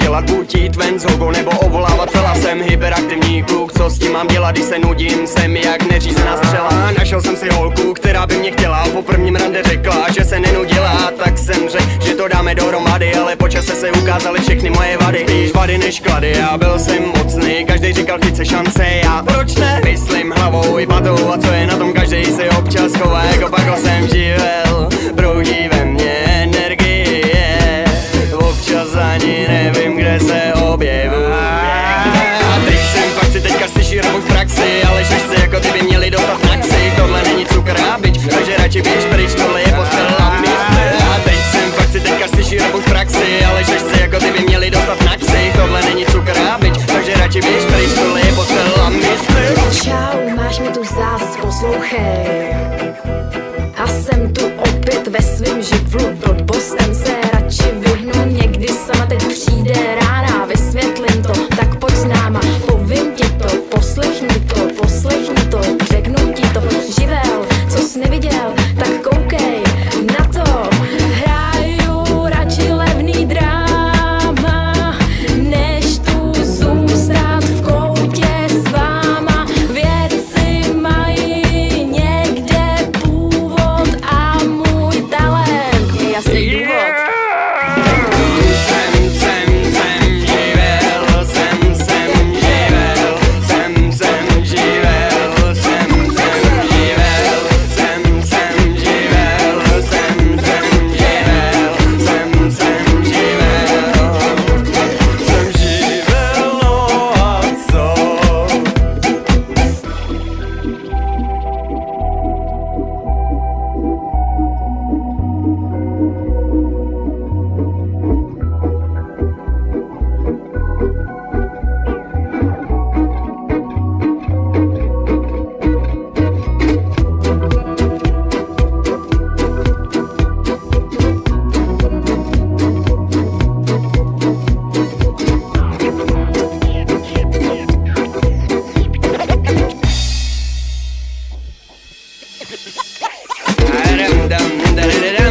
dělat, buď jít ven s hogou nebo ovolávat fela. Jsem hyperaktivní kluk, co s tím mám dělat, když se nudím, jsem jak neřízená střela. Našel jsem si holku, která by mě chtěla, po prvním rande řekla, že se nenudila. Tak jsem řekl, že to dáme dohromady, ale po čase se ukázaly všechny moje vady. Spíš vady než klady, já byl jsem mocný, každý říkal chyť se šance, já proč ne? Myslím hlavou i patou, a co je na tom, každý se občas chová jako Paco. Jsem živel, proudí ve mně energie, občas ani nevím, kde se objevu. A teď jsem fakt si teďka slyší rabu v praxi, ale šešci jako ty by měli dostat na ksich. Tohle není cukr a bič, takže radši běž pryč, tohle je postel a mistr. A teď jsem fakt si teďka slyší rabu v praxi, ale šešci jako ty by měli dostat na ksich. Tohle není cukr a bič, takže radši běž pryč, tohle je postel a mistr. Čau, máš mi tu zás, poslouchej. A jsem tu opět ve svým živlu, blbostem se radši vyhnu. Někdy sama teď přijde rána, vysvětlím to, tak pojď s náma. Povím ti to, poslechni to, řeknu ti to. Živel, co jsi neviděl, tak koukej na to. Hraju radši levný dráma, než tu zůstat v koutě s váma. Věci mají někde původ a můj talent je jasný důvod. Dum dum dum da da da.